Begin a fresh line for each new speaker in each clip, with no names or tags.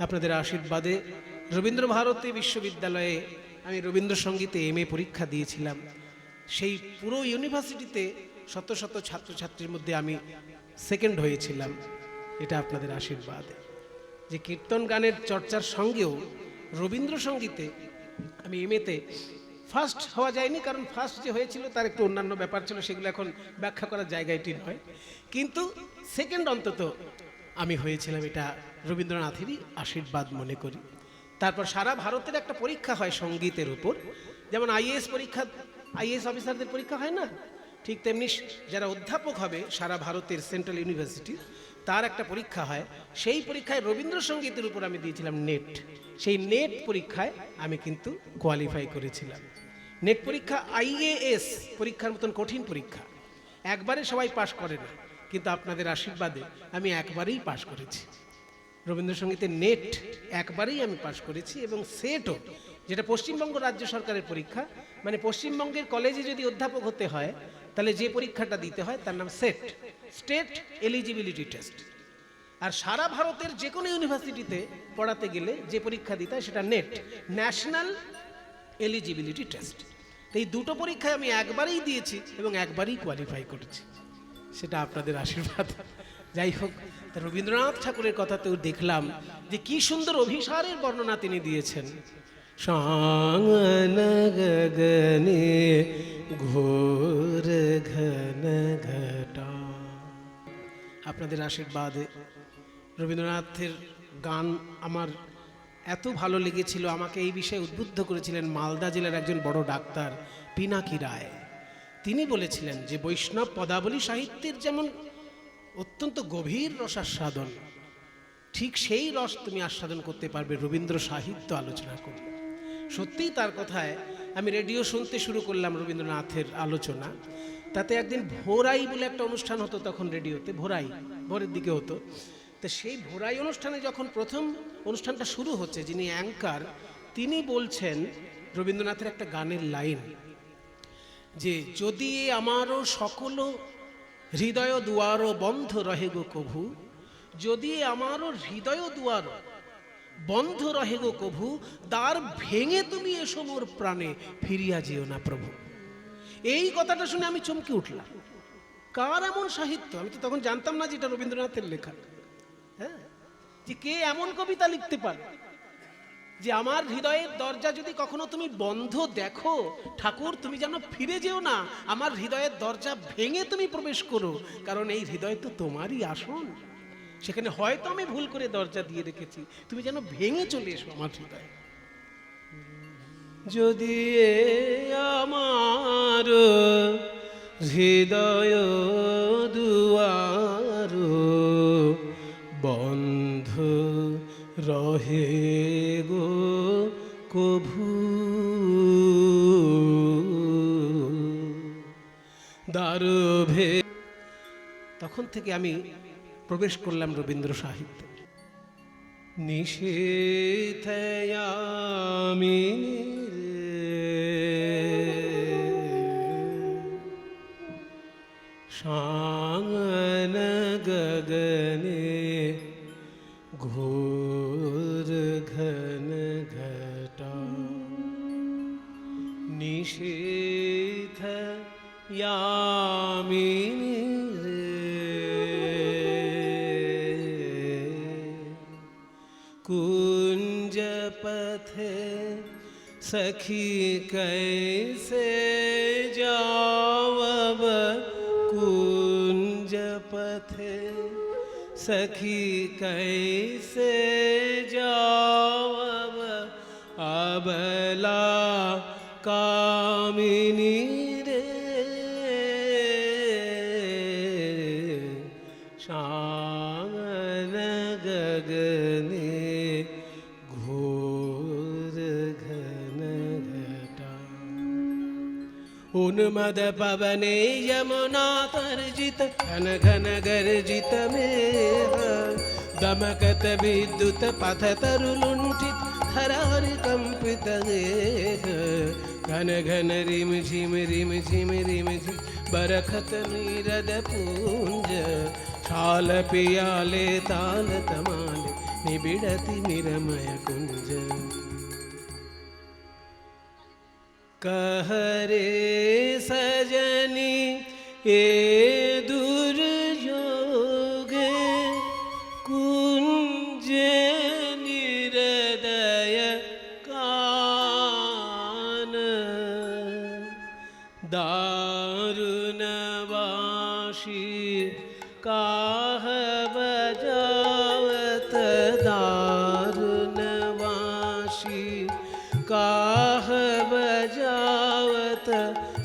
আপনাদের আশীর্বাদে রবীন্দ্রভারতী বিশ্ববিদ্যালয়ে আমি রবীন্দ্রসঙ্গীতে এমএ পরীক্ষা দিয়েছিলাম। সেই পুরো ইউনিভার্সিটিতে শত শত ছাত্রছাত্রীর মধ্যে আমি সেকেন্ড হয়েছিলাম। এটা আপনাদের আশীর্বাদে। যে কীর্তন গানের চর্চার সঙ্গেও রবীন্দ্রসঙ্গীতে আমি এমএতে ফার্স্ট হওয়া যায়নি, কারণ ফার্স্ট যে হয়েছিল তার একটু অন্যান্য ব্যাপার ছিল, সেগুলো এখন ব্যাখ্যা করার জায়গা এটি নয়, কিন্তু সেকেন্ড অন্তত আমি হয়েছিলাম। এটা রবীন্দ্রনাথেরই আশীর্বাদ মনে করি। তারপর সারা ভারতের একটা পরীক্ষা হয় সঙ্গীতের উপর, যেমন আইএএস পরীক্ষা, আইএএস অফিসারদের পরীক্ষা হয় না, ঠিক তেমনি যারা অধ্যাপক হবে সারা ভারতের সেন্ট্রাল ইউনিভার্সিটি, তার একটা পরীক্ষা হয়। সেই পরীক্ষায় রবীন্দ্রসঙ্গীতের উপর আমি দিয়েছিলাম নেট। সেই নেট পরীক্ষায় আমি কিন্তু কোয়ালিফাই করেছিলাম। নেট পরীক্ষা আইএএস পরীক্ষার মতন কঠিন পরীক্ষা, একবারে সবাই পাশ করে না, কিন্তু আপনাদের আশীর্বাদে আমি একবারেই পাশ করেছি। রবীন্দ্রসঙ্গীতের নেট একবারেই আমি পাশ করেছি, এবং সেটও, যেটা পশ্চিমবঙ্গ রাজ্য সরকারের পরীক্ষা, মানে পশ্চিমবঙ্গের কলেজে যদি অধ্যাপক হতে হয় তাহলে যে পরীক্ষাটা দিতে হয় তার নাম সেট, স্টেট এলিজিবিলিটি টেস্ট। আর সারা ভারতের যে কোনো ইউনিভার্সিটিতে পড়াতে গেলে যে পরীক্ষা দিতে হয় সেটা নেট, ন্যাশনাল এলিজিবিলিটি টেস্ট। এই দুটো পরীক্ষায় আমি একবারেই দিয়েছি এবং একবারেই কোয়ালিফাই করেছি, সেটা আপনাদের আশীর্বাদ। যাই হোক, রবীন্দ্রনাথ ঠাকুরের কথাতেও দেখলাম যে কি সুন্দর অভিসারের বর্ণনা তিনি দিয়েছেন। সাঙ্গন গগনে ঘোর ঘন ঘটা। আপনাদের আশীর্বাদে রবীন্দ্রনাথের গান আমার এত ভালো লেগেছিল, আমাকে এই বিষয়ে উদ্বুদ্ধ করেছিলেন মালদা জেলার একজন বড় ডাক্তার পিনাকি রায়। তিনি বলেছিলেন যে বৈষ্ণব পদাবলী সাহিত্যের যেমন অত্যন্ত গভীর রসাস্বাদন, ঠিক সেই রস তুমি আস্বাদন করতে পারবে রবীন্দ্র সাহিত্য আলোচনা করলে। সত্যিই তার কথায় আমি রেডিও শুনতে শুরু করলাম রবীন্দ্রনাথের আলোচনা। তাতে একদিন ভোরাই বলে একটা অনুষ্ঠান হতো তখন রেডিওতে, ভোরাই ভোরের দিকে হতো। তো সেই ভোরাই অনুষ্ঠানে যখন প্রথম অনুষ্ঠানটা শুরু হচ্ছে, যিনি অ্যাঙ্কার তিনি বলছেন রবীন্দ্রনাথের একটা গানের লাইন, যে যদি আমারও সকল হৃদয় দুয়ার বন্ধ রহে গো কভু, যদি আমারও হৃদয় দুয়ার বন্ধ রহে গো কভু, দ্বার ভেঙে তুমি এসো মোর প্রাণে, ফিরিয়া যেও না প্রভু। এই কথাটা শুনে আমি চমকে উঠলাম। কার এমন সাহিত্য? আমি তো তখন জানতাম না যে এটা রবীন্দ্রনাথের লেখা। হ্যাঁ, যে কে এমন কবিতা লিখতে পারে যে আমার হৃদয়ের দরজা যদি কখনো তুমি বন্ধ দেখো ঠাকুর, তুমি যেন ফিরে যেও না, আমার হৃদয়ের দরজা ভেঙে তুমি প্রবেশ করো, কারণ এই হৃদয় তো তোমারই আসন। সেখানে হয়তো আমি ভুল করে দরজা দিয়ে রেখেছি, তুমি যেন ভেঙে চলে এসো আমার হৃদয়ে। যদি আমার হৃদয় দুয়ার বন্ধ রহে গো কভু, দ্বার ভেঙে। তখন থেকে আমি প্রবেশ করলাম রবীন্দ্র সাহিত্যে। নিষেধয়ামি সাঙ্গন গগনে ঘোর ঘন ঘটা, নিষেধয়ামি कुंज पथे सखी कैसे जावब, कुंज पथे सखी कैसे जावब, अबला कामिनी रे शांगन गगने घोर घन घटा। उन्मद पवने यमुना तर्जित घन घन गर्जित मेघ, दमकत विद्युत पथ तरुलुंठित हर कंपित देह, घन घन रिम झिम रिम झिम रिम झिम बरखत नीरद पूंज छाल पियाले ताल तमाले निबिड़ति निरमय कुंज कहरे सजनी ए दुर्योग कुंज निरदय कान दारुणवाशी काह बजावत दारुणवाशी काह बजावत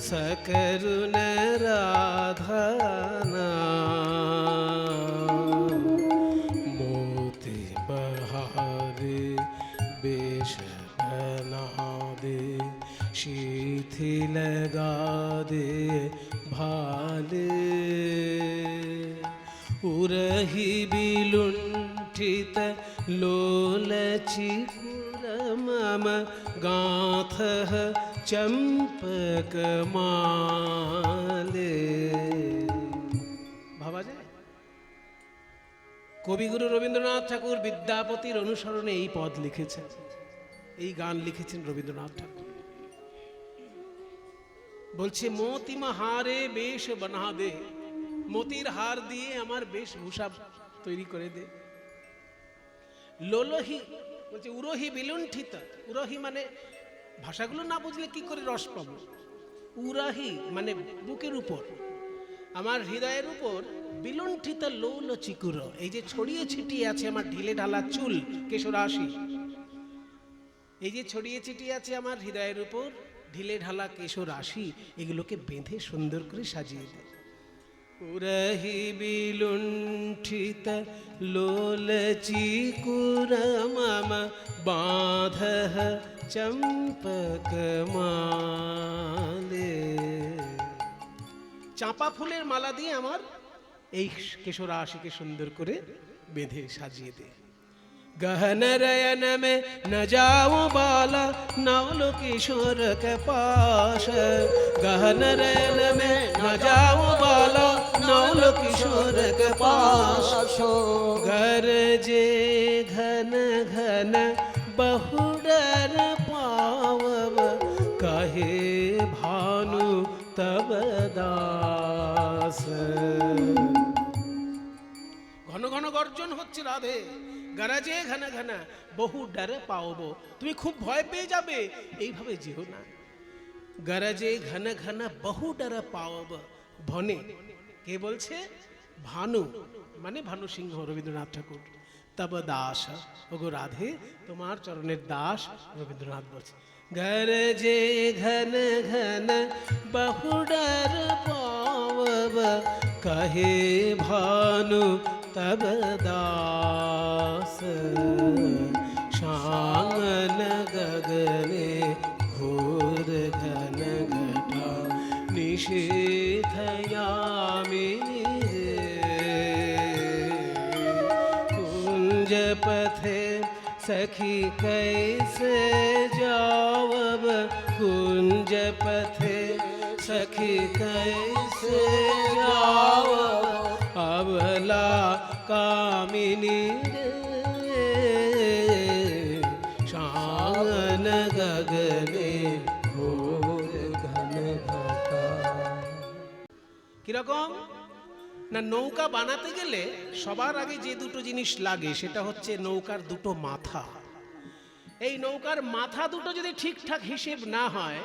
सकरुण राधना मोती बहारे बेश बना दे शीथी लगा दे भाले उरही बिलुंठित लोलची मम गाथ चंपक माले ভাবা যায় কবিগুরু রবীন্দ্রনাথ ঠাকুর বিদ্যাপতির অনুসরণে এই পদ লিখেছেন, এই গান লিখেছেন রবীন্দ্রনাথ ঠাকুর। বলছে মোতিমা হারে বেশ বানা দে, মতির হার দিয়ে আমার বেশভূষা তৈরি করে দে। লোলহি বলছে উরহি বিলুণ্ঠিত, উরহি মানে ভাষাগুলো না বুঝলে কি করে রস পাবো। উরাহি মানে বুকের উপর, আমার হৃদয়ের উপর বিলুণ্ঠিত লৌল চিকুর, এই যে ছড়িয়ে ছিটিয়ে আছে আমার ঢিলে ঢালা চুল কেশরাশি, এই যে ছড়িয়ে ছিটিয়ে আছে আমার হৃদয়ের উপর ঢিলে ঢালা কেশরাশি, এগুলোকে বেঁধে সুন্দর করে সাজিয়ে দেয়। উরহি বিলুণ্ঠিত লোল চিকুর মম বাঁধ চম্পক মালে, চাঁপা ফুলের মালা দিয়ে আমার এই কেশরাশিকে সুন্দর করে বেঁধে সাজিয়ে দে। गहन रयन में न जाऊं बाला नवलो किशोर के पास, गहन रयन में न जाऊं बाला नवलो किशोर के पास, गरजे घन घन बहुडर पावब कहे भानु तब दास। ঘন ঘন গর্জন হচ্ছে রাধে, গরজে ঘন ঘন বহু ডরে পাওবো, তুমি খুব ভয় পেয়ে যাবে, এইভাবে যেও না। গরজে ঘন ঘন বহু ডরে পাওব, ভনে কে বলছে? ভানু মানে ভানু সিংহ রবীন্দ্রনাথ ঠাকুর। তব দাস, ওগো রাধে তোমার চরণের দাস রবীন্দ্রনাথ বলছে। গরজে ঘন ঘন বহু ডর পাওব কহে ভানু तब दास, शांगन गगने घोर घन घटा निशीथ यामिनी कुंज पथे सखी कैसे जावब, कुंज पथे सखी कैसे जावब, अबला कामिनी रे शांगन गगने घोर घन घटा। কিরকম না, নৌকা বানাতে গেলে সবার আগে যে দুটো জিনিস লাগে সেটা হচ্ছে নৌকার দুটো মাথা। এই নৌকার মাথা দুটো যদি ঠিকঠাক হিসেব না হয়,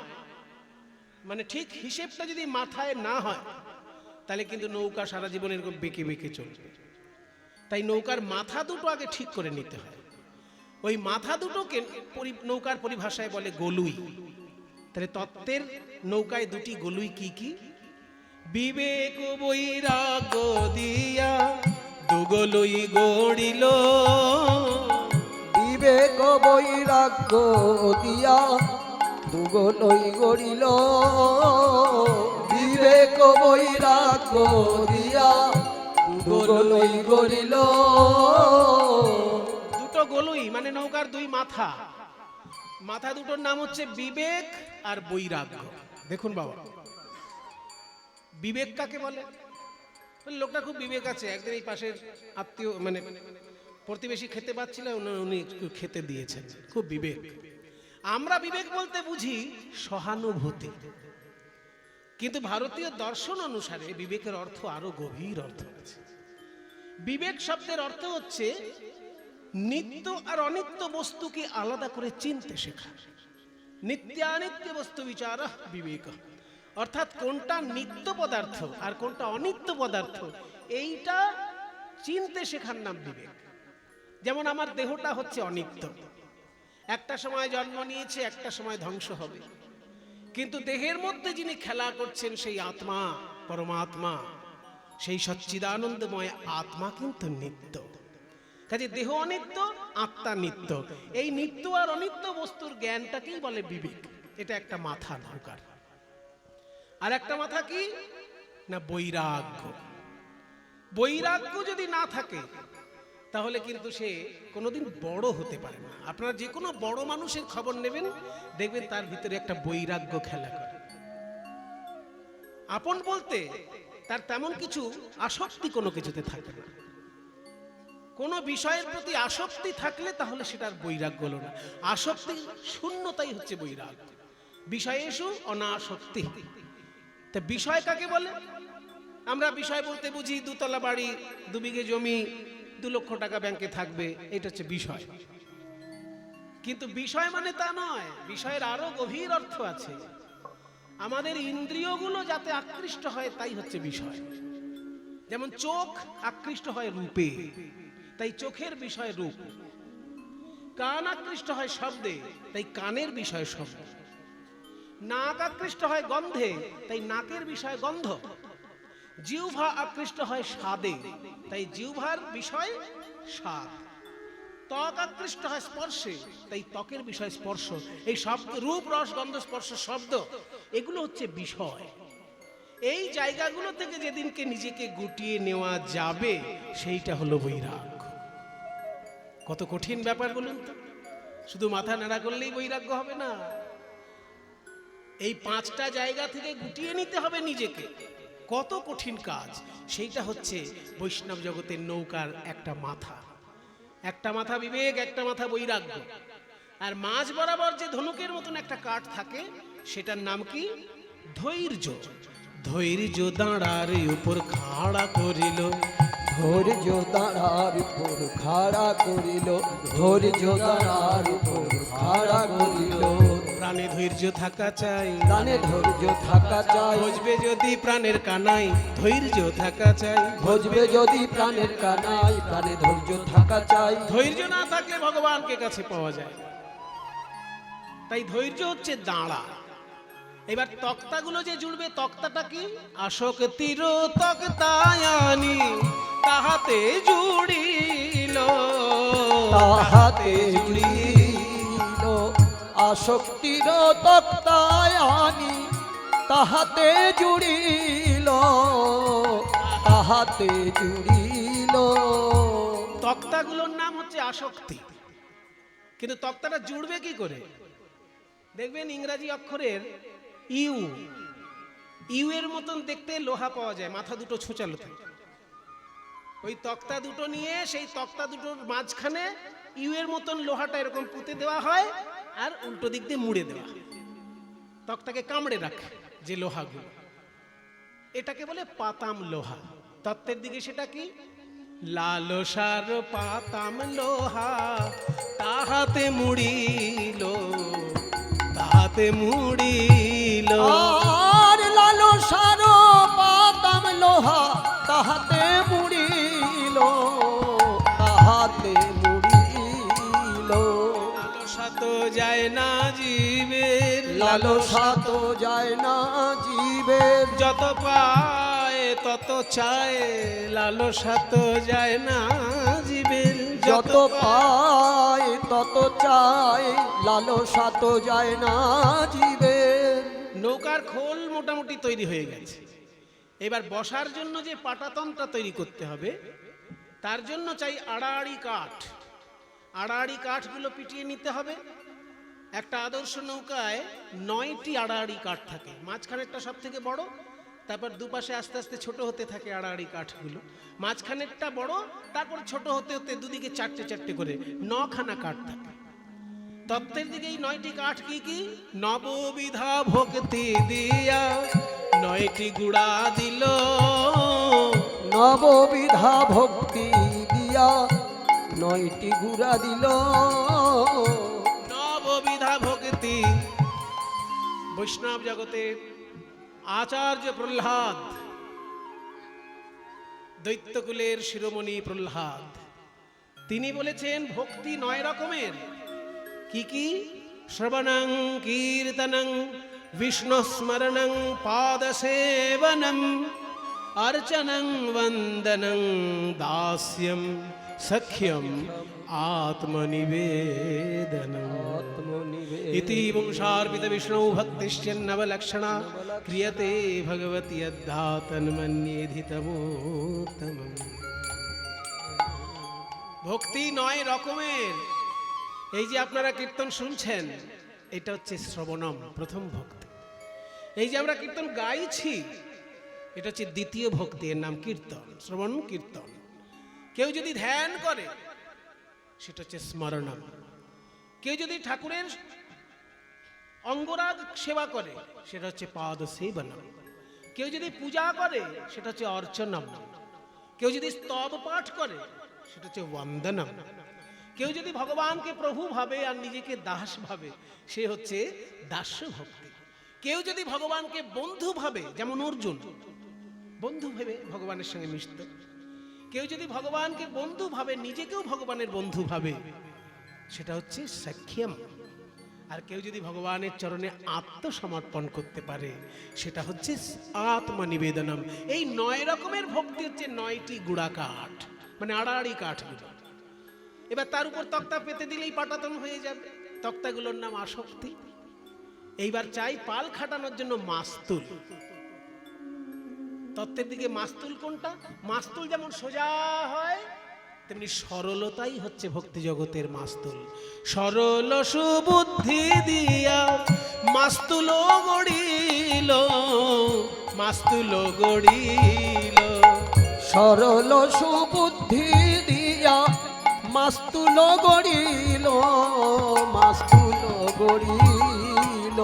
মানে ঠিক হিসেবটা যদি মাথায় না হয়, তাহলে কিন্তু নৌকা সারা জীবন এরকম বেঁকে বেঁকে চলবে। তাই নৌকার মাথা দুটো আগে ঠিক করে নিতে হয়। ওই মাথা দুটোকে নৌকার পরিভাষায় বলে গলুই। তাহলে তত্ত্বের নৌকায় দুটি গলুই কি কি? বিবেক বৈরাগ্য দিয়া দুগলুই গড়িল,
বিবেক বৈরাগ্য দিয়া দুগলুই গড়িল, বিবেক বৈরাগ্য দিয়া দুগলুই গড়িল।
দুটো গলুই মানে নৌকার দুই মাথা, মাথা দুটোর নাম হচ্ছে বিবেক আর বৈরাগ্য। দেখুন বাবা, বিবেক কাকে বলে? বলে, লোকটা খুব বিবেক আছে, একদিন এই পাশের আত্মীয় মানে প্রতিবেশী খেতে পাচ্ছিল, উনি একটু খেতে দিয়েছেন, খুব বিবেক। আমরা বিবেক বলতে বুঝি সহানুভূতি, কিন্তু ভারতীয় দর্শন অনুসারে বিবেকের অর্থ আরো গভীর অর্থ আছে। বিবেক শব্দের অর্থ হচ্ছে নিত্য আর অনিত্য বস্তুকে আলাদা করে চিনতে শেখা। নিত্যানিত্য বস্তু বিচার বিবেক, অর্থাৎ কোনটা নিত্য পদার্থ আর কোনটা অনিত্য পদার্থ এইটা চিনতে শেখার নাম বিবেক। যেমন আমার দেহটা হচ্ছে অনিত্য, একটা সময় জন্ম নিয়েছে, একটা সময় ধ্বংস হবে, কিন্তু দেহের মধ্যে যিনি খেলা করছেন সেই আত্মা, পরমাত্মা, সেই সচ্চিদানন্দময় আত্মা কিন্তু নিত্য। কাজে দেহ অনিত্য, আত্মা নিত্য। এই নিত্য আর অনিত্য বস্তুর জ্ঞানটাকেই বলে বিবেক। এটা একটা মাথা নৌকার। আর একটা মাথা কি না, বৈরাগ্য। বৈরাগ্য যদি না থাকে তাহলে কিন্তু সে কোনোদিন বড় হতে পারে না। আপনারা যে কোনো বড় মানুষের খবর নেবেন, দেখবেন তার ভিতরে একটা বৈরাগ্য খেলা করে। আপন বলতে তার তেমন কিছু আসক্তি কোনো কিছুতে থাকে না। কোনো বিষয়ের প্রতি আসক্তি থাকলে তাহলে সেটার বৈরাগ্য হলো না। আসক্তি শূন্যতাই হচ্ছে বৈরাগ্য। বিষয়েষু অনাসক্তি। তা বিষয় কাকে বলে? আমরা বিষয় বলতে বুঝি 2 তলা বাড়ি, 2 বিঘে জমি, 2 লক্ষ টাকা ব্যাংকে থাকবে, এটা হচ্ছে বিষয়। কিন্তু বিষয় মানে তা নয়, বিষয়ের আরো গভীর অর্থ আছে। আমাদের ইন্দ্রিয়গুলো যাতে আকৃষ্ট হয় তাই হচ্ছে বিষয়। যেমন চোখ আকৃষ্ট হয় রূপে, তাই চোখের বিষয় রূপ। কান আকৃষ্ট হয় শব্দে, তাই কানের বিষয় শব্দ। নাক আকৃষ্ট হয় গন্ধে, তাই নাকের বিষয় গন্ধ। জিহ্বা আকৃষ্ট হয় স্বাদে, তাই জিহ্বার বিষয় স্বাদ। ত্বক আকৃষ্ট হয় স্পর্শে, তাই ত্বকের বিষয় স্পর্শ। এই শব্দ, রূপ, রস, গন্ধ, স্পর্শ, শব্দ, এগুলো হচ্ছে বিষয়। এই জায়গাগুলো থেকে যেদিনকে নিজেকে গুটিয়ে নেওয়া যাবে সেইটা হলো বৈরাগ্য। কত কঠিন ব্যাপার বলুন তো। শুধু মাথা নাড়া করলেই বৈরাগ্য হবে না, এই 5টা জায়গা থেকে গুটিয়ে নিতে হবে নিজেকে। কত কঠিন কাজ। সেইটা হচ্ছে বৈষ্ণব জগতের নৌকার একটা মাথা। একটা মাথা বিবেক, একটা মাথা বৈরাগ্য। আর মাঝ বরাবর যে ধনুকের মতন একটা কাঠ থাকে, সেটার নাম কি? ধৈর্য। ধৈর্য দাঁড়ার উপর খাড়া করিল,
ধৈর্য দাঁড়ার উপর খাড়া করিল, ধৈর্য দাঁড়ার উপর খাড়া করিল।
প্রাণে ধৈর্য থাকা চাই,
প্রাণে ধৈর্য থাকা চাই,
ভজবে যদি প্রাণের কানাই, ধৈর্য থাকা চাই।
ভজবে যদি প্রাণের কানাই, প্রাণে ধৈর্য থাকা চাই।
ধৈর্য না থাকলে ভগবানকে কাছে পাওয়া যায়। তাই ধৈর্য হচ্ছে দাঁড়া। এবার তক্তাগুলো যে জুড়বে, তক্তাটা কি? আসক্তির তক্তায়ানি তাহাতে জুড়িল,
তাহাতে জুড়িল। আসক্তির তক্তায়ানি তাহাতে জুড়িল, তাহাতে জুড়িল।
তক্তাগুলোর নাম হচ্ছে আসক্তি। কিন্তু তক্তাটা জুড়বে কি করে? দেখবেন ইংরাজি অক্ষরের ইউ, ইউ এর মতন দেখতে লোহা পাওয়া যায়, মাথা দুটো ছোচালো থাকে। ওই তক্তা দুটো নিয়ে সেই তক্তা দুটোর মাঝখানে ইউ এর মতন লোহাটা এরকম পুঁতে দেওয়া হয়, আর উল্টো দিক দিয়ে মুড়ে দেওয়া হয়। তক্তাকে কামড়ে রাখে যে লোহাগুলো, এটাকে বলে পাতাম লোহা। তত্ত্বের দিকে সেটা কি? লালসার পাতাম লোহা তাহাতে মুড়িল, তাহাতে মুড়িল।
আর লালসার পাতাম লোহা তাহাতে মুড়িল, তাহাতে মুড়িল।
লালসা তো যায় না জীবের,
লালসা তো যায় না জীবের,
যত পায় তত চায়। লালসা তো যায় না জীবের,
যত পায় তত চায়। লালসা তো যায় না জীবের।
নৌকার খোল মোটামুটি তৈরি হয়ে গেছে। এবার বসার জন্য যে পাটাতনটা তৈরি করতে হবে, তার জন্য চাই আড়াআড়ি কাঠ। আড়াআড়ি কাঠগুলো পিটিয়ে নিতে হবে। একটা আদর্শ নৌকায় 9টি আড়াআড়ি কাঠ থাকে, মাঝখানেরটা সব থেকে বড়, তারপর দুপাশে আস্তে আস্তে ছোট হতে থাকে আড়াআড়ি কাঠগুলো, মাঝখানেরটা বড়, তারপর ছোট হতে হতে দুদিকে চারটে চারটে করে 9খানা কাঠ থাকে। তত্ত্বের দিকে এই 9টি কাঠ কি কি? নববিধা ভক্তি দিয়া 9টি গুড়া দিল,
নববিধা ভক্তি দিয়া 9টি গুড়া দিল।
নববিধা ভক্তি। বৈষ্ণব জগতের আচার্য প্রহ্লাদ, দৈত্যকুলের শিরোমণি প্রহ্লাদ, তিনি বলেছেন ভক্তি 9 রকমের। কি কি? শ্রবণং কীর্তনং বিষ্ণু স্মরণং পাদসেবনম अर्चनं वंदनं दास्यं सख्यं आत्मनिवेदनम् इति वंशार्पित विष्णु भक्तिश्चन्नवलक्षणा क्रियते भगवती यद्धा तन्मन्येधि तमोत्तमम्। ভক্তি 9 রকমের। এই যে আপনারা কীর্তন শুনছেন, এটা হচ্ছে শ্রবণম, প্রথম ভক্তি। এই যে আমরা কীর্তন গাইছি, এটা হচ্ছে দ্বিতীয় ভক্তি, এর নাম কীর্তন, শ্রবণ কীর্তন। কেউ যদি ধ্যান করে সেটা হচ্ছে স্মরণম। কেউ যদি ঠাকুরের অঙ্গরাগ সেবা করে সেটা হচ্ছে পাদ সেবনম। কেউ যদি পূজা করে সেটা হচ্ছে অর্চনম। কেউ যদি স্তব পাঠ করে সেটা হচ্ছে বন্দনম। কেউ যদি ভগবানকে প্রভু ভাবে আর নিজেকে দাস ভাবে সে হচ্ছে দাস্য ভক্তি। কেউ যদি ভগবানকে বন্ধু ভাবে, যেমন অর্জুন বন্ধু ভেবে ভগবানের সঙ্গে মিশত, কেউ যদি ভগবানকে বন্ধু ভাবে নিজেকেও ভগবানের বন্ধু ভাবে সেটা হচ্ছে সখ্যম। আর কেউ যদি ভগবানের চরণে আত্মসমর্পণ করতে পারে সেটা হচ্ছে আত্মনিবেদনম। এই 9 রকমের ভক্তি হচ্ছে 9টি গুড়া কাঠ, মানে আড়াআড়ি কাঠগুলো। এবার তার উপর তক্তা পেতে দিলেই পাটাতন হয়ে যাবে। তক্তাগুলোর নাম আসক্তি। এইবার চাই পাল খাটানোর জন্য মাস্তুল। তত্ত্বের দিকে মাস্তুল কোনটা? মাস্তুল যেমন সোজা হয় তেমনি সরলতাই হচ্ছে ভক্তি জগতের মাস্তুল। সরল সুবুদ্ধি দিয়া মাস্তুল গড়িল, মাস্তুল গড়িল।
সরল সুবুদ্ধি দিয়া মাস্তুল গড়িল, মাস্তুল গড়িল।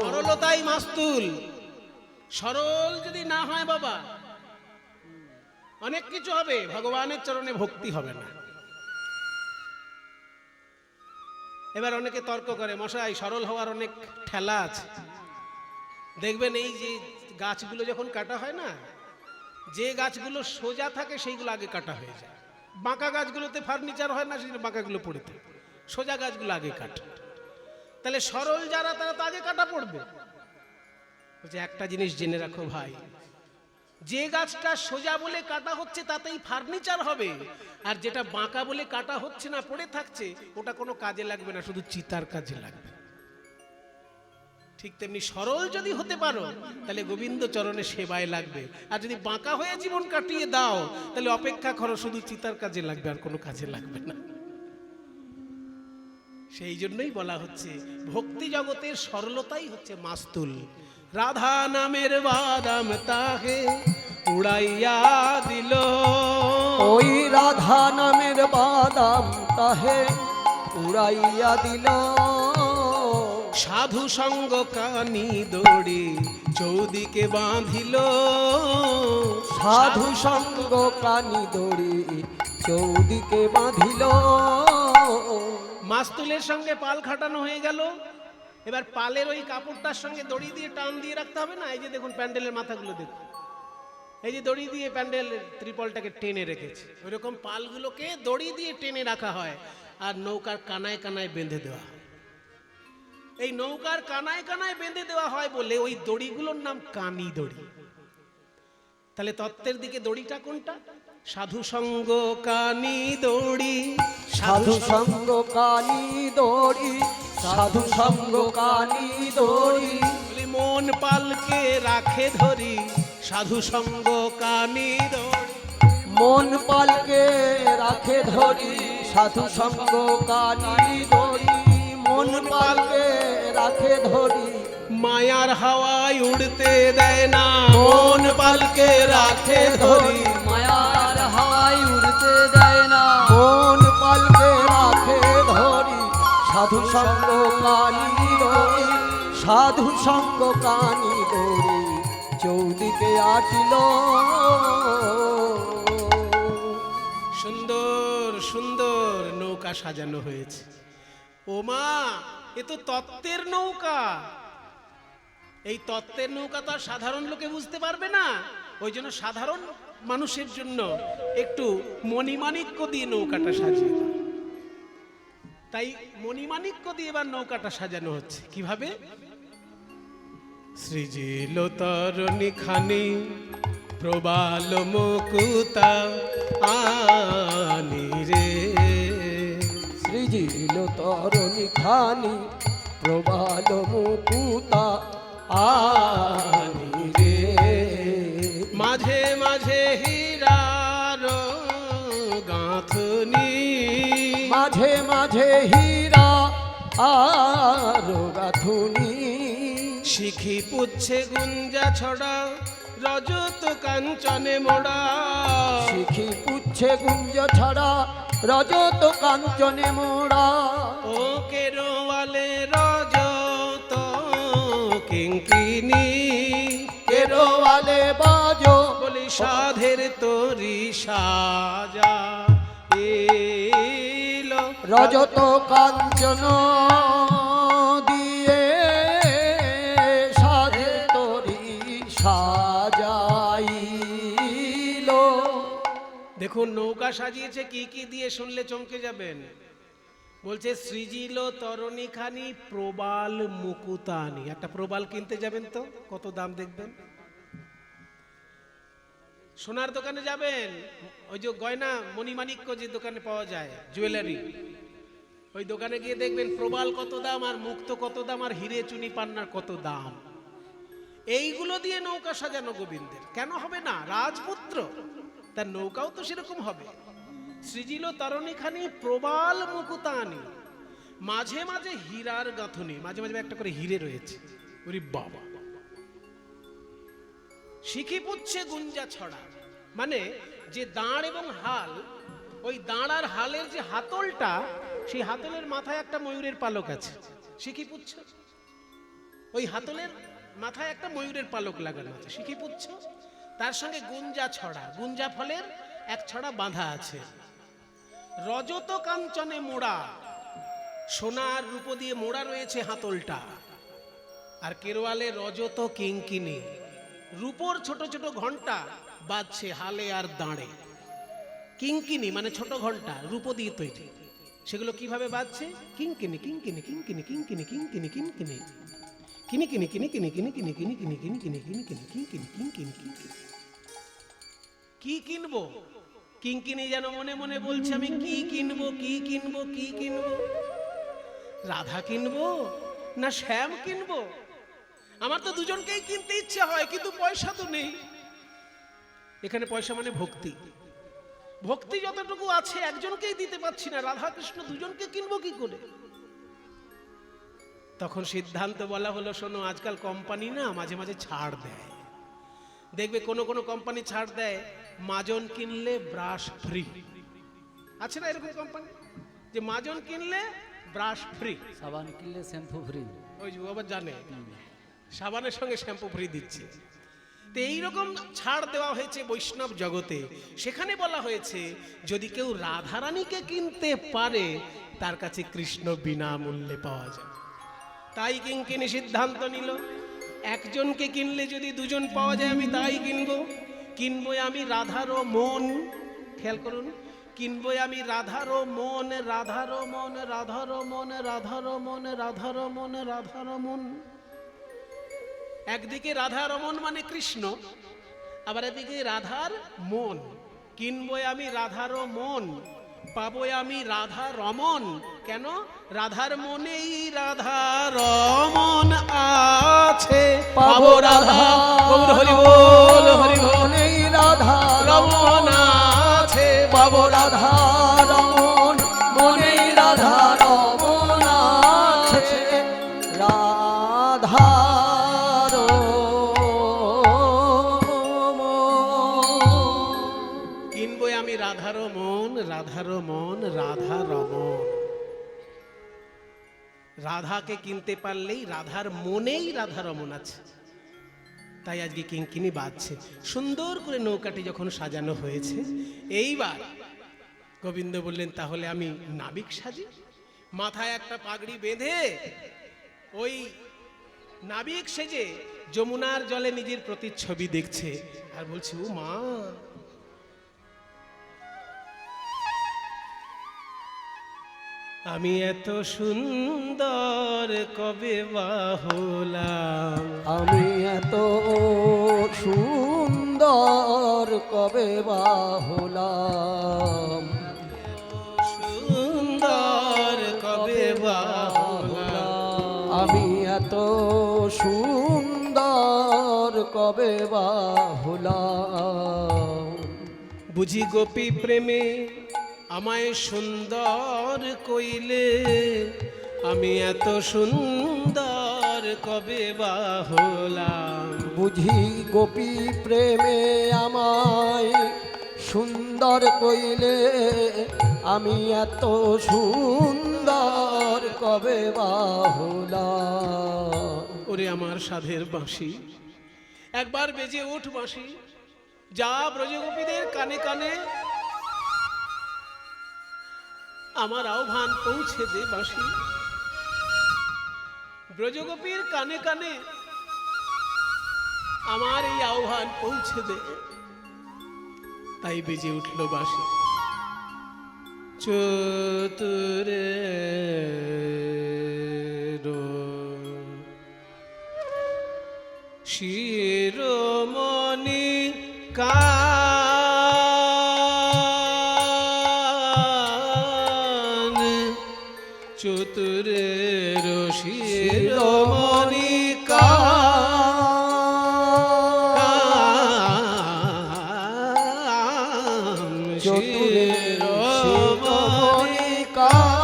সরলতাই মাস্তুল। সরল যদি না হয় বাবা, অনেক কিছু হবে, ভগবানের চরণে ভক্তি হবে না। এবার অনেকে তর্ক করে, মশাই সরল হওয়ার অনেক ঠেলা আছে। দেখবেন এই যে গাছগুলো যখন কাটা হয় না, যে গাছগুলো সোজা থাকে সেইগুলো আগে কাটা হয়ে যায়। বাঁকা গাছগুলোতে ফার্নিচার হয় না, সেগুলো বাঁকাগুলো পড়ে থাকে। সোজা গাছগুলো আগে কাটা। তাহলে সরল যারা তারা তো আগে কাটা পড়বে। বলছে একটা জিনিস জেনে রাখো ভাই, যে গাছটা সোজা বলে কাটা হচ্ছে তাতেই ফার্নিচার হবে, আর যেটা বাঁকা বলে কাটা হচ্ছে না পড়ে থাকছে ওটা কোনো কাজে লাগবে না, শুধু চিতার কাজে লাগবে। ঠিক তেমনি সরল যদি হতে পারো তাহলে গোবিন্দ চরণে সেবায় লাগবে, আর যদি বাঁকা হয়ে জীবন কাটিয়ে দাও তাহলে অপেক্ষা করো, শুধু চিতার কাজে লাগবে, আর কোনো কাজে লাগবে না। সেই জন্যই বলা হচ্ছে ভক্তি জগতের সরলতাই হচ্ছে মাস্তুল। রাধা নামের বাদাম তাহে উড়াইয়া দিল,
ওই রাধা নামের বাদাম তাহে উড়াইয়া দিল।
সাধু সঙ্গ কানি দড়ি চৌদিকে বাঁধিল,
সাধু সঙ্গ কানি দড়ি চৌদিকে বাঁধিল।
মাস্তুলের সঙ্গে পাল খাটানো হয়ে গেল। এবার পালের ওই কাপড়টার সঙ্গে দড়ি দিয়ে টান দিয়ে রাখতে হবে না। এই যে দেখুন প্যান্ডেলের মাথাগুলো দেখুন, এই যে দড়ি দিয়ে প্যান্ডেলের ত্রিপলটাকে টেনে রেখেছে, ওইরকম পালগুলোকে দড়ি দিয়ে টেনে রাখা হয় আর নৌকার কানায় কানায় বেঁধে দেওয়া হয়। এই নৌকার কানায় কানায় বেঁধে দেওয়া হয় বলে ওই দড়িগুলোর নাম কানি দড়ি। তাহলে তত্ত্বের দিকে দড়িটা কোনটা? সাধু সঙ্গ কানি দড়ি,
সাধু সঙ্গ কানি দড়ি, সাধু সঙ্গ কানি দড়ি।
মন পালকে রাখে ধরি, সাধু সঙ্গ কানি দড়ি।
মন পালকে রাখে ধরি, সাধু সঙ্গ কানি দড়ি। মন পালকে রাখে ধরি,
মায়ার হাওয়ায় উড়তে দেয় না, মন পালকে রাখে ধরি।
মায়ার হাওয়ায় উড়তে দেয় না, মন পালকে রাখে ধরি। সাধু সঙ্গ কানি ধরি, সাধু সঙ্গ কানি ধরি, চৌদিকে আটিল।
সুন্দর সুন্দর নৌকা সাজানো হয়েছে। ও মা, এ তো তত্ত্বের নৌকা। এই তত্ত্বের নৌকা তো আর সাধারণ লোকে বুঝতে পারবে না, ওই জন্য সাধারণ মানুষের জন্য একটু মণিমাণিক্য দিয়ে নৌকাটা সাজিয়ে দাও। তাই মণিমাণিক্য দিয়ে এবার নৌকাটা সাজানো হচ্ছে। কিভাবে? সৃজিল তরণী খানি প্রবাল মুকুতা আনি রে।
সৃজিল তরণী খানি প্রবাল মুকুতা
আনি রে। মাঝে মাঝে হীরার গাঁথনি,
মাঝে মাঝে হীরা আর গাথুনি।
শিখি পুচ্ছে গুঞ্জা ছড়া রজত কাঞ্চনে মোড়া।
শিখি পুচ্ছে গুঞ্জ ছড়া রজত কাঞ্চনে মোড়া।
ও কেরোয়ালে রজত কিঙ্কিনি,
কেরোয়ালে বাজো
বলি সাধের তরি সাজা এলো।
রজত কাঞ্চন দিয়ে সাধে তরি সাজাইল।
দেখুন নৌকা সাজিয়েছে কি কি দিয়ে, শুনলে চমকে যাবেন। বলছে সৃজিল তরণী খানি প্রবাল মুকুতানি। একটা প্রবাল কিনতে যাবেন তো কত দাম দেখবেন। সোনার দোকানে যাবেন, ওই যে গয়না মণিমাণিক্য যে দোকানে পাওয়া যায় জুয়েলারি, ওই দোকানে গিয়ে দেখবেন প্রবাল কত দাম, আর মুক্ত কত দাম, আর হিরে চুনি পান্নার কত দাম। এইগুলো দিয়ে নৌকা সাজানো গোবিন্দের। কেন হবে না? রাজপুত্র, তার নৌকাও তো সেরকম হবে। সৃজিল তরণী খানি প্রবাল মুকুতানি, মাঝে মাঝে হীরার গাঁথনি, মাঝে মাঝে একটা করে হিরে রয়েছে। ওরে বাবা। শিখি পুচ্ছে গুঞ্জা ছড়া, মানে যে দাঁড় এবং হাল, ওই দাঁড় আর হালের যে হাতলটা, সেই হাতলের মাথায় একটা ময়ূরের পালক আছে। শিখি পুচ্ছ, ওই হাতলের মাথায় একটা ময়ূরের পালক লাগানো আছে, শিখি পুচ্ছ। তার সঙ্গে গুঞ্জা ছড়া, গুঞ্জা ফলের এক ছড়া বাঁধা আছে। রজত কাঞ্চনে মোড়া, সোনার রূপ দিয়ে মোড়া রয়েছে হাতলটা। আর কেরওয়ালে রজত কিঙ্কিনি, রূপোর ছোট ছোট ঘন্টা বাজছে হালে আর দাঁড়ে। কিঙ্কিনি মানে ছোট ঘন্টা, রূপ দিয়ে তৈরি। সেগুলো কিভাবে বাজছে? কিঙ্কিনি কিঙ্কিনি কিঙ্কিনি কিঙ্কিনি কিঙ্কিনি কিঙ্কিনি কিনি কিনি কিনি কিনি কিনি কিনি কিনি কিনি কিনি কিনি কিনি কিনি কিঙ্কিনি কিঙ্কিনি কিঙ্কিনি। কি কিনবো? কিঙ্কিনি যেন মনে মনে বলছে আমি কি কিনবো, কি কিনবো, কি কিনবো। রাধা কিনবো না শ্যাম কিনবো? আমার তো দুজনকেই কিনতে ইচ্ছে হয়, কিন্তু পয়সা তো নেই। এখানে পয়সা মানে ভক্তি। ভক্তি যতটুকু আছে একজনকেই দিতে পারছি না, রাধা কৃষ্ণ দুজনকে কিনবো কি করে? তখন সিদ্ধান্ত বলা হলো, শোনো, আজকাল কোম্পানি না মাঝে মাঝে ছাড় দেয়। দেখবে কোনো কোনো কোম্পানি ছাড় দেয়, মাজন কিনলে ব্রাশ ফ্রি। আছে না এরকম কোম্পানি, যে মাজন কিনলে ব্রাশ ফ্রি,
সাবান কিনলে শ্যাম্পু ফ্রি।
ওই যে আবার জানে সাবানের সঙ্গে শ্যাম্পু ফ্রি দিচ্ছে। তো এইরকম ছাড় দেওয়া হয়েছে বৈষ্ণব জগতে। সেখানে বলা হয়েছে যদি কেউ রাধারানীকে কিনতে পারে, তার কাছে কৃষ্ণ বিনামূল্যে পাওয়া যায়। তাই কিঙ্কিনি সিদ্ধান্ত নিল, একজনকে কিনলে যদি দুজন পাওয়া যায় আমি তাই কিনবো। কিনবো আমি রাধারও মন। খেয়াল করুন, কিনবো আমি রাধারও মন, রাধারও মন, রাধারও মন, রাধারও মন, রাধারও মন, রাধারও মন। একদিকে রাধা রমন মানে কৃষ্ণ, আবার এদিকে রাধার মন। কিনবো আমি রাধারও মন, পাবো আমি রাধা রমন। কেন? রাধার মনেই রাধা রমন আছে, পাবো রাধা। হরি বল, হরি বল।
রাধা
রমন আছে, পাবো রাধা
রমন, মনে রাধা রমন আছে, রাধা
শুনবো আমি রাধারমন রাধারমন রাধারমন। রাধাকে কিনতে পারলেই রাধার মনেই রাধারমন আছে। তাই আজকে কিঙ্কিনি বাজছে। সুন্দর করে নৌকাটি যখন সাজানো হয়েছে, এইবার গোবিন্দ বললেন তাহলে আমি নাবিক সাজি। মাথায় একটা পাগড়ি বেঁধে ওই নাবিক সেজে যমুনার জলে নিজের প্রতিচ্ছবি দেখছে আর বলছে, ও মা, আমি এত সুন্দর কবে বা হলাম,
আমি এত সুন্দর কবে বা হলাম,
সুন্দর কবে বা হলাম,
আমি এত সুন্দর কবে বা হলাম।
বুঝি গোপী প্রেমে আমায় সুন্দর কইলে, আমি এত সুন্দর কবে বা হলাম।
বুঝি গোপী প্রেমে আমায় সুন্দর কইলে, আমি এত সুন্দর কবে বা হলাম।
ওরে আমার সাধের বাঁশি, একবার বেজে উঠ বাঁশি, যা ব্রজগোপীদের কানে কানে আমার আহ্বান পৌঁছে দে বাঁশি। ব্রজগোপীর কানে কানে আমার এই আহ্বান পৌঁছে দে। তাই বেজে উঠল বাঁশি। চতুরে শিরোমণি কান, চতুরের শিরোমণি কান, শিরোমণি কান,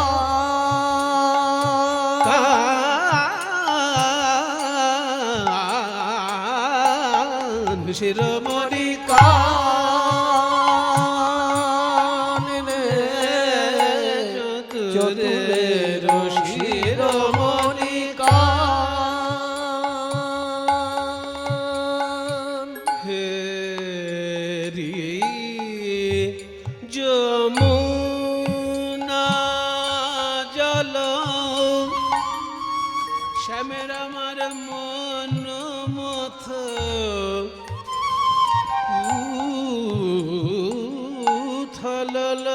শিরোমণি
কান রে,
চতুরের শিরোমণি
কান।
হেরি যমুনা জল, শ্যামের আমার মন মথ, উথলল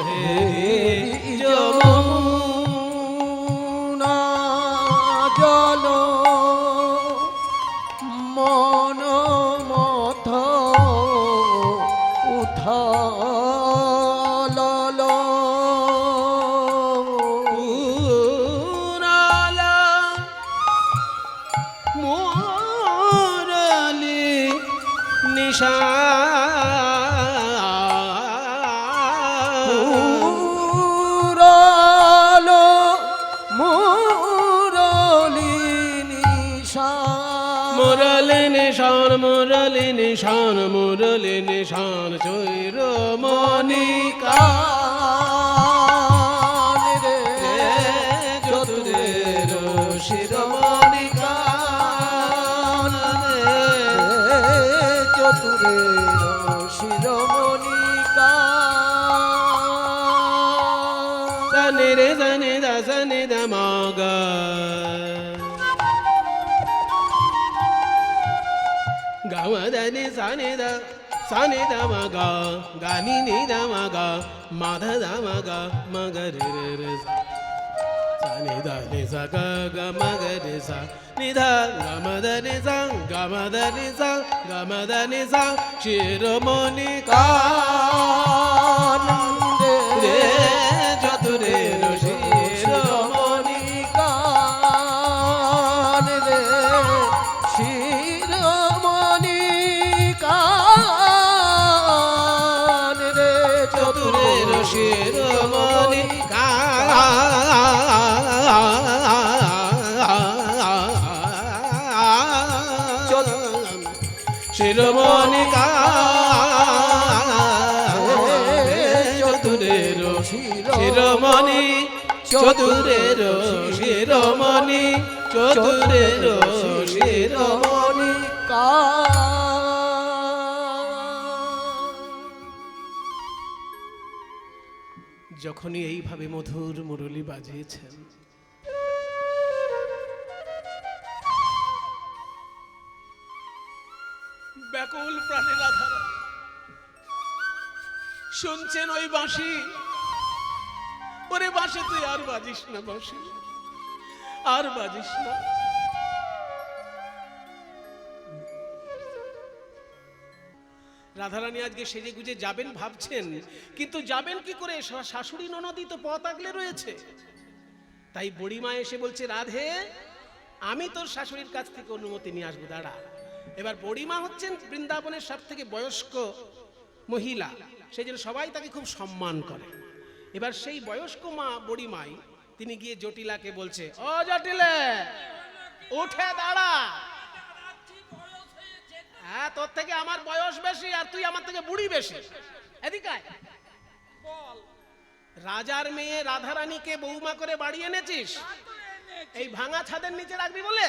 হেরি
যমুনা জল মন মথ উথলল,
পুরালা মোরালি নিশা,
পুরাল মুরলি নিশান,
মুরলি নিশান, মুরলি নিশান, মুরলি নিশান, চৈরমণি
কান রে,
চতুরের শিরোমণি কান,
চতুরের শিরোমণি কান।
জানে রে জানে দা জানে দা মাগা, গামা দানে সানে দা সানে দা মাগা, গানি নি দা মাগা, মাধা দা মাগা, মাগা রে রে রে সানে দা নে সা গা গা মাগা রে সা নি ধা গামা দা নে সা গামা দা নে সা গামা দা নে সা, শিরোমণি
কান
রে চতুরের শিরোমণি
কান রে, শিরোমণি কান রে,
চতুরের শিরোমণি কান, শিরোমণি কান, শিরোমণি চতুরের শিরোমণি চতুরের শিরোমণি যখনই এইভাবে মধুর মুরলী বাজিয়েছেন, ব্যাকুল প্রাণে রাধা শুনছেন ওই বাঁশি। ওরে বাঁশি তুই আর বাজিস না, বাঁশি আর বাজিস না। রাধারানী আজকে সেজে গুজে যাবেন ভাবছেন, কিন্তু যাবেন কি করে? শাশুড়ি ননদই তো পথ আগলে রয়েছে। তাই বুড়িমা এসে বলছে, রাধে আমি তোর শাশুড়ির কাছ থেকে অনুমতি নিয়ে আসবো, দাঁড়া। এবার বুড়িমা হচ্ছেন বৃন্দাবনের সব থেকে বয়স্ক মহিলা, সেই জন্য সবাই তাকে খুব সম্মান করে। এবার সেই বয়স্ক মা বুড়িমাই তিনি গিয়ে জটিলাকে বলছে, ও জটিলে উঠে দাঁড়া। হ্যাঁ, তোর থেকে আমার বয়স বেশি আর তুই আমার থেকে বুড়ি বেশি, এদিকে আয়। রাজার মেয়ে রাধারানীকে বৌমা করে বাড়ি এনেছিস, এই ভাঙা ছাদের নিচে রাখবি বলে?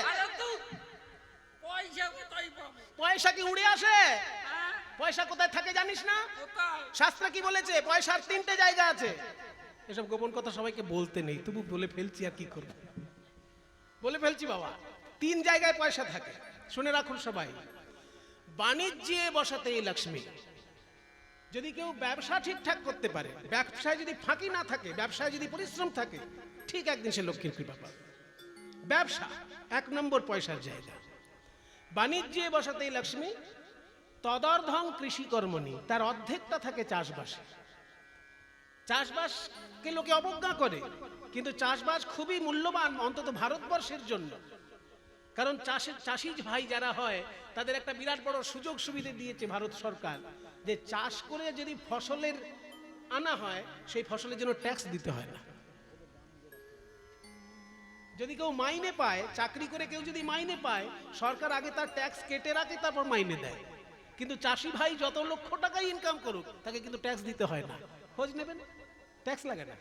পয়সা কি উড়ে আসে? পয়সা কোথায় থাকে জানিস না? শাস্ত্রে কি বলেছে? পয়সার 3টে জায়গা আছে। এসব গোপন কথা সবাইকে বলতে নেই, তবু বলে ফেলছি, আর কি করব, বলে ফেলছি বাবা। 3 জায়গায় পয়সা থাকে, শুনে রাখুন সবাই। বাণিজ্যে বসাতে লক্ষ্মী। যদি কেউ ব্যবসা ঠিকঠাক করতে পারে, ব্যবসায় যদি ফাঁকি না থাকে, ব্যবসায় যদি পরিশ্রম থাকে, ঠিক একদিন সে লক্ষ্মীর কৃপা পাবে। ব্যবসা 1 নম্বর পয়সার জায়গা। বাণিজ্যে বসাতে লক্ষ্মী, তদর্ধং কৃষি কর্মণি, তার অর্ধেকটা থাকে চাষবাসে। চাষবাসকে লোকে অবজ্ঞা করে, কিন্তু চাষবাস খুবই মূল্যবান, অন্তত ভারতবর্ষের জন্য। কারণ চাষি ভাই যারা হয় তাদের একটা বিরাট বড় সুযোগ সুবিধা দিয়েছে ভারত সরকার, যে চাষ করে যদি ফসলের আনা হয়, সেই ফসলের জন্য ট্যাক্স দিতে হয় না। যদি কেউ মাইনে পায়, চাকরি করে কেউ যদি মাইনে পায়, সরকার আগে তার ট্যাক্স কেটে রাখে, তারপর মাইনে দেয়। কিন্তু চাষি ভাই যত লক্ষ টাকাই ইনকাম করুক, তাকে কিন্তু ট্যাক্স দিতে হয় না। খোঁজ নেবেন, ট্যাক্স লাগে না।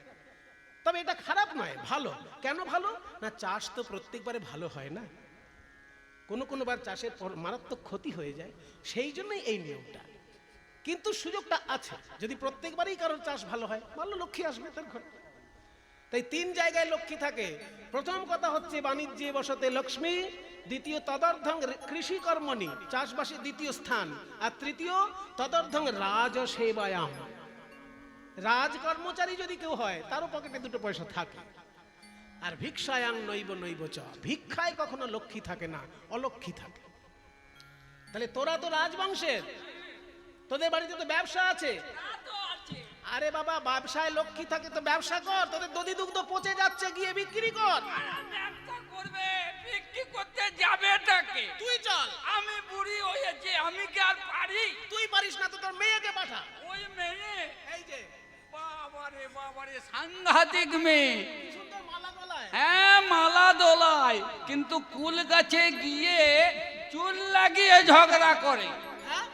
তবে এটা খারাপ নয়, ভালো। কেন ভালো না? চাষ তো প্রত্যেকবারে ভালো হয় না, কোনো বার চাষের মারাত্মক ক্ষতি হয়ে যায়, সেই জন্যই এই নিয়মটা। কিন্তু সুযোগটা আছে, যদি প্রত্যেকবারই কারোর চাষ ভালো হয়, ভালো লক্ষ্মী আসবে তার ঘরে। তাই 3 জায়গায় লক্ষ্মী থাকে। প্রথম কথা হচ্ছে বাণিজ্যে বসতে লক্ষ্মী, দ্বিতীয় তদর্ধং কৃষি কর্মণি, চাষবাসে 2য় স্থান, আর তৃতীয় তদর্ধং রাজসেবায়াম, রাজ কর্মচারী যদি কেউ হয়, তারও পকেটে 2টো পয়সা থাকে। আর ভিক্ষায়াং নৈব নৈব চ, ভিক্ষায় কখনো লক্ষ্মী থাকে না, অলক্ষ্মী থাকে। তাহলে তোরা তো রাজবংশের, তোদের বাড়িতে তো ব্যবসা আছে। আরে বাবা, ব্যবসায় লক্ষ্মী থাকে তো ব্যবসা কর, তোদের দধি দুগ্ধ পচে যাচ্ছে, গিয়ে বিক্রি কর।
ব্যবসা করবে, বিক্রি করতে যাবে টাকে।
তুই চল,
আমি বুড়ি হয়েছি, আমি কি আর পারি?
তুই পারিস না তো তোর মেয়েকে পাঠা।
ওই মেয়ে,
এই যে
বাবারে বাবারে, সাংঘাতিক মেয়ে।
কি সুন্দর মালা গলায়।
হ্যাঁ, মালা দোলায়, কিন্তু কুল গাছে গিয়ে চুল লাগিয়ে ঝগড়া করে।
হ্যাঁ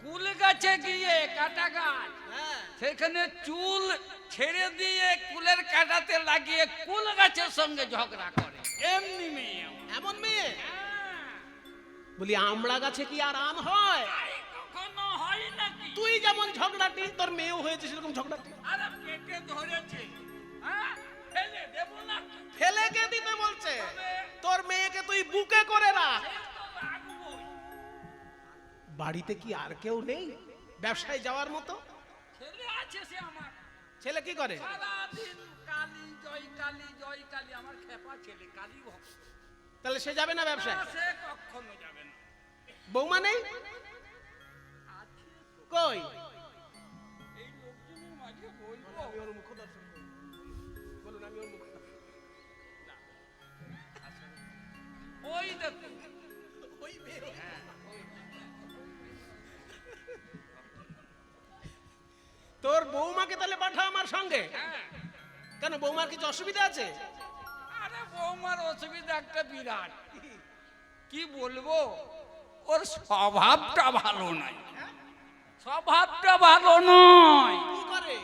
কুল গাছে গিয়ে, কাটা গাছ,
হ্যাঁ,
সেখানে চুল ছেড়ে দিয়ে কুলের কাটাতে লাগিয়ে কুল গাছের সঙ্গে ঝগড়া করে। এমনি মেয়ে আমার।
এমন মেয়ে।
হ্যাঁ।
বলি আমড়া গাছে কি আর আম হয়?
তাই কখনো হয় নাকি?
তুই যেমন ঝগড়াটি, তোর মেয়েও হয়েছে সেরকম ঝগড়াটি।
আরে পেটে ধরেছে, হ্যাঁ, ফেলে দেব না।
ফেলে কে দিতে বলছে? তোর মেয়েকে তুই বুকে করে রাখ।
সে তো রাখবোই।
বাড়িতে কি আর কেউ নেই ব্যবসায় যাওয়ার মতো?
ছেলে আছে, সে আমার।
ছেলে কি করে?
সারাদিন কালী জয় কালী জয় কালী, আমার খেপা ছেলে কালী ভক্ত।
তাহলে সে যাবে না ব্যবসায়?
না, সে কখনো যাবে না।
বৌমা নেই
আছে,
কই?
এই লোকজনের মাঝে বলবো?
আমি ওর মুখ দর্শন করি। বলুন, আমি ওর মুখ
ওই দেখুন,
ওই মেয়ে। তোর বৌমাকে তাহলে পাঠা আমার সঙ্গে।
হ্যাঁ।
কেন, বৌমার কিছু অসুবিধা আছে?
আরে বৌমার অসুবিধা একটা বিরাট। কি বলবো, ওর স্বভাবটা ভালো নয়। স্বভাবটা ভালো নয়।
কি করে?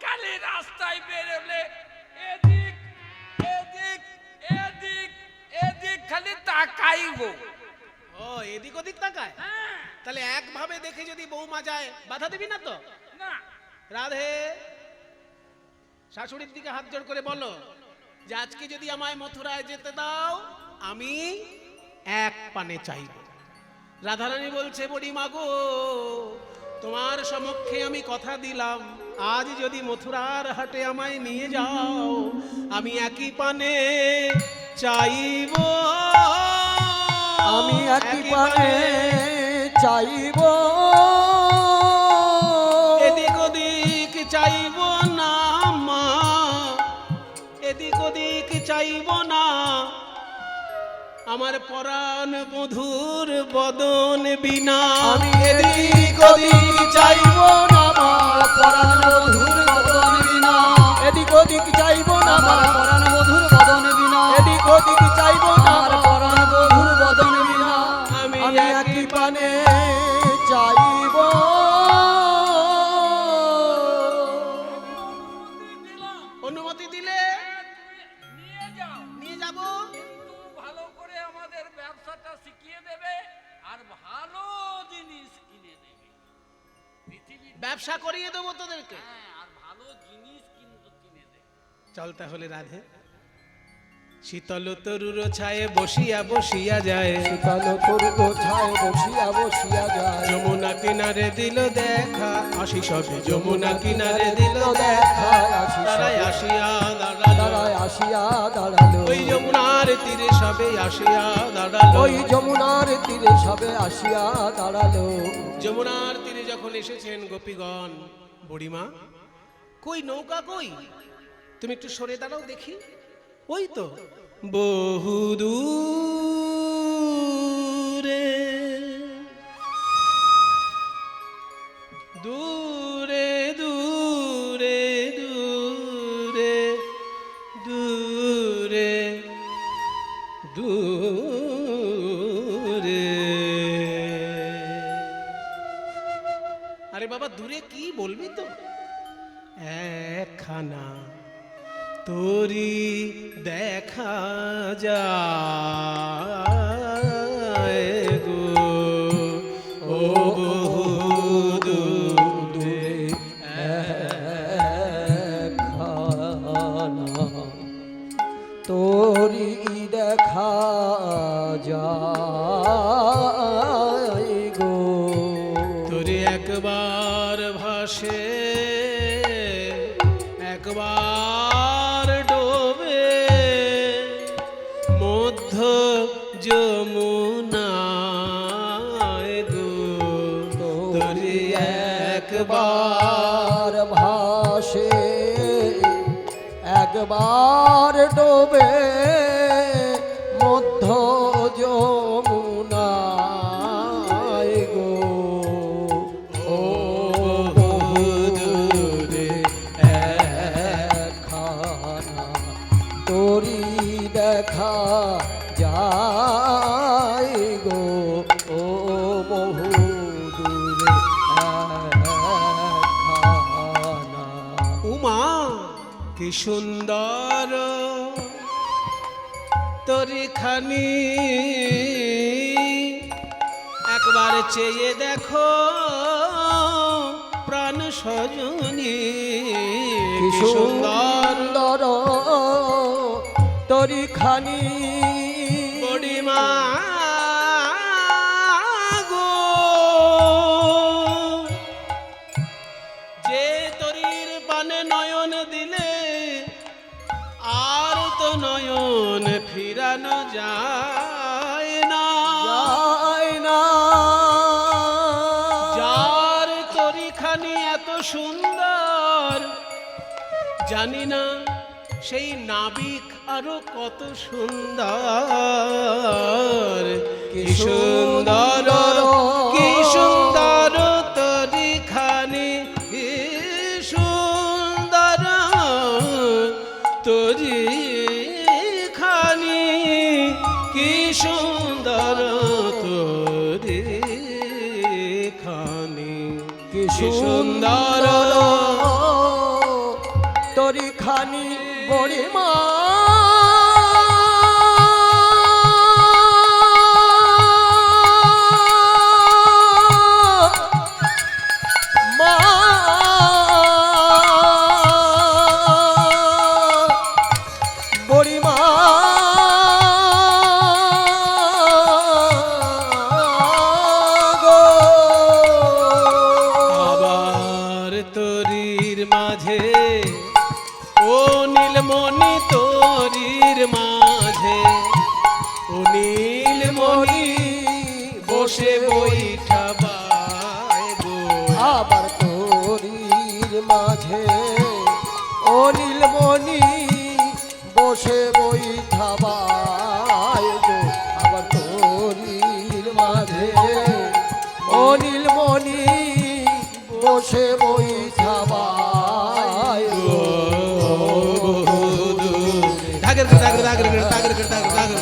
কালি রাস্তায় বেরোলে খালি তাকাইবো।
ও এদিক ওদিক তাকায়? তাহলে একভাবে দেখে যদি বৌমা যায় বাধা দিবি না তো?
না,
রাধে, শাশুড়ির দিকে হাত জোড় করে বলো যে আজকে যদি আমায় মথুরায় যেতে দাও আমি এক পানে চাইব। রাধারানী বলছে, বড়ি মাগো, তোমার সমক্ষে আমি কথা দিলাম, আজ যদি মথুরার হাটে আমায় নিয়ে যাও আমি একই পানে চাইব।
আমি একই পানে চাইব,
এদিক ওদিক চাইব না মা, এদিক ওদিক চাইব না, আমার পরাণ বধুর বদন বিনা।
আমি এদিক ওদিক চাইব না মা, পরাণ মধুর বদন বিনা। এদিক ওদিক চাইব না মা, পরাণ মধুর বদন বিনা। এদিক ওদিক চাইব না মা, পরাণ মধুর বদন বিনা। আমি একই পানে চাইব।
অনুমতি দিলে
নিয়ে যাও,
নিয়ে যাব।
কিন্তু ভালো করে আমাদের ব্যবসাটা শিখিয়ে দেবে আর ভালো জিনিস কিনে দেবে। পৃথিবীর
ব্যবসা করিয়ে দেবো তোদেরকে।
হ্যাঁ, আর ভালো জিনিস কিন্তু কিনে দেবে।
চল তাহলে রাধে, শীতল তরুর ছায়ে বসিয়া বসিয়া যায়,
শীতল তরুর ছায় বসিয়া বসিয়া যায়।
যমুনা কিনারে দিল দেখা, আসি সবে যমুনা কিনারে দিল দেখা, তারাই আসিয়া দাঁড়ালো,
দাঁড়ায় আসিয়া দাঁড়ালো।
ওই যমুনার তীরে সবে আসিয়া দাঁড়ালো।
ওই যমুনার তীরে সবে আসিয়া দাঁড়ালো।
যমুনার তীরে যখন এসেছেন গোপীগণ, বুড়িমা কই নৌকা কই, তুমি একটু সরে দাঁড়াও দেখি। ওই তো বহু দূরে দূরে দূরে দূরে দূরে দূরে। আরে বাবা দূরে কি বলবি তো? একখানা তোরি দেখা যায় গো, ও বহু দূরে
একখানা তোরি দেখা যায় গো।
তোরে একবার ভাসে একবার ডোবে মধ্য যমুনায় গো, তোরে একবার
একবার ভাসে একবার ডোবে মধ্য যমুনায় গো। ও বহু দূরে একখানা তোরি দেখা যায় গো। ও বহু দূরে একখানা।
উমা কি সুন্দর তরিখানি, একবার চেয়ে দেখো প্রাণ সজনী,
কি
কি সুন্দর
সুন্দর তরিখানি,
বড়িমা গো, যে তরির পানে নয়ন দিলে আর তো নয়ন ফিরানো যায় না,
যায় না।
যার তরিখানি এত সুন্দর জানি না সেই নাবিক আরো কত সুন্দর, কি সুন্দর কি সুন্দর তরিখানি, কি সুন্দর তরিখানি, কি সুন্দর তরিখানি,
কি
কি সুন্দর
তরিখানি বড়িমা।
মাঝে ও নীলমণি তোরির মাঝে ও নীলমণি বসে বৈঠা বায় গো
আবার তোরির মাঝে ও নীলমণি বসে বৈঠাবায় গো আবার তোরির মাঝে ও নীলমণি বসে বৈঠাবায় গো
ধাগের ধাগের ধাগের ধাগের ধাগের ধাগের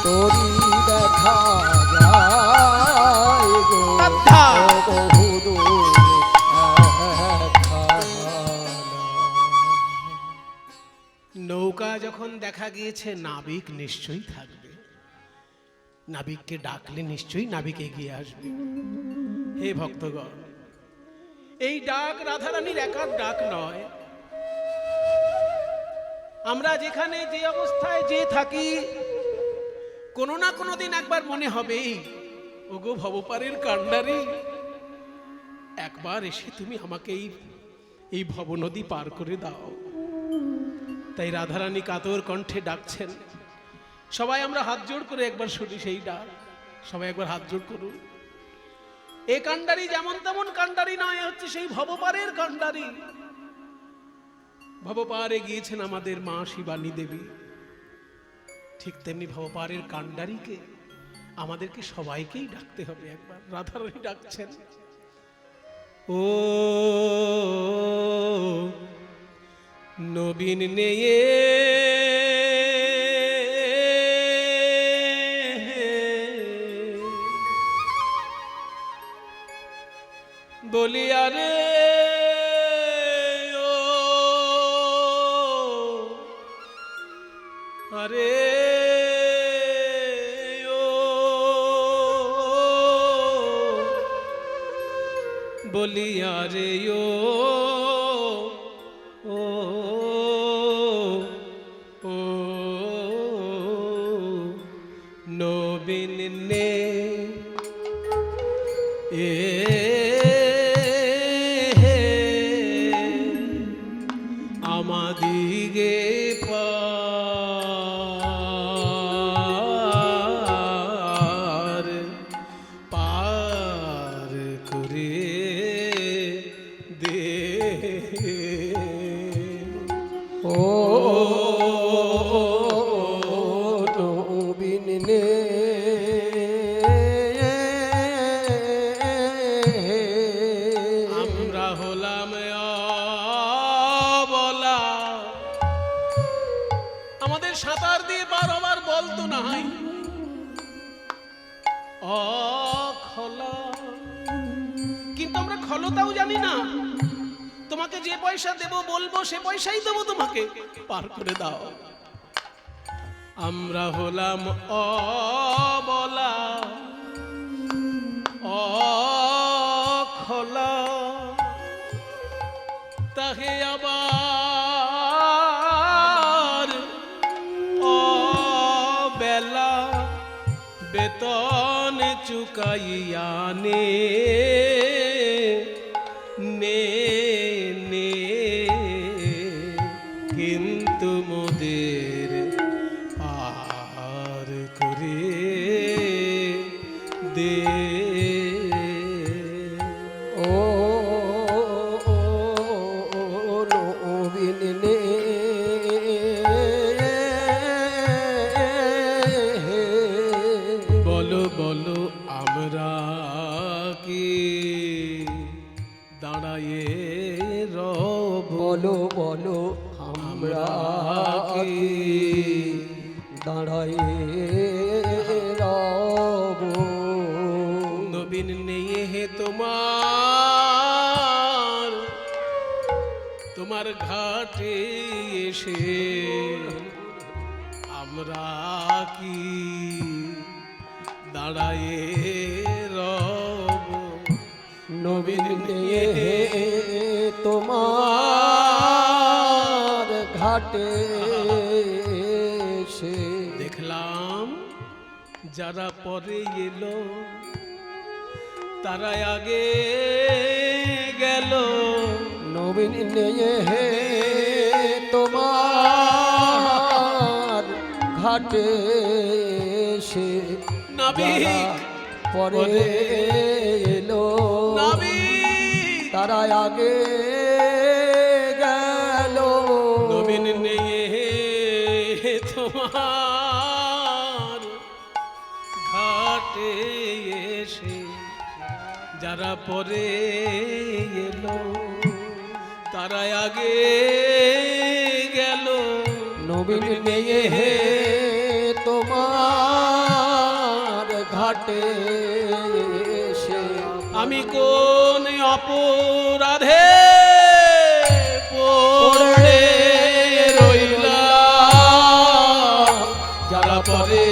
তোরি দেখা যায় গো
আধা।
বহুদূর একখানা।
নৌকা যখন দেখা গিয়েছে নাবিক নিশ্চয়ই থাকবে, নাবিককে ডাকলে নিশ্চয়ই নাবিক এগিয়ে আসবে। হে ভক্তগণ, এই ডাক রাধারানীর একার ডাক নয়। আমরা যেখানে যে অবস্থায় যে থাকি, কোনো না কোনো দিন একবার মনে হবেই, ওগো ভবপারের কান্ডারি, একবার এসে তুমি আমাকে এই ভবনদী পার করে দাও। তাই রাধারানী কাতর কণ্ঠে ডাকছেন। সবাই আমরা হাত জোড় করে একবার শুনি সেই ডাক। সবাই একবার হাত জোড় করুন। এ কান্ডারি যেমন তেমন কান্ডারি নয়, হচ্ছে সেই ভবপারের কান্ডারি। ভবপারে গিয়েছেন আমাদের মা শিবানী দেবী, ঠিক তেমনি ভবপারের কান্ডারিকে আমাদেরকে সবাইকেই ডাকতে হবে একবার। রাধারানী ডাকছেন, ও নবীন নেয়ে বলি আরে ও আরে ও বলি আরে ও ও ও নবীন নে এ আমাদিগে পার পার করে দে
ও নবীন নে
আমরা হলাম অবলা, আমাদের সাঁতার দিয়ে পার হবার বল তো নাই। অখলা, কিন্তু আমরা খলতাও জানি না। তোমাকে যে পয়সা দেব বলবো সে পয়সাই দেবো তোমাকে, পার করে দাও। আমরা হলাম অবলা অখলা, তাহে আবার অবেলা বেতন চুকাইয়া নে নে নে, কিন্তু মোদের পার করে দে।
ও নবীন নে
বলো বলো আমরা কি দাঁড়ায়ে রব,
বলো বলো আমরা কি দাঁড়ায়ে রব।
নবীন নেই হে তোমার তোমার ঘাটে এসে আমরা কি দাঁড়ায়ে রব।
নবীন নিয়ে তোমার ঘাটে সে
দেখলাম যারা পরে এলো তারা আগে গেল,
নবীন নেয়ে হে তোমার ঘাটে সে
নবী
পরে এলো
নবী
তারা আগে গেল
নবীন নিয়ে তোমার ঘাটে এসে যারা পরে এলো তারা আগে গেল
নবীন নেয়ে হে তোমার ঘাটে এসে
আমি কোন অপরাধে পড়ে রইলাম যারা পরে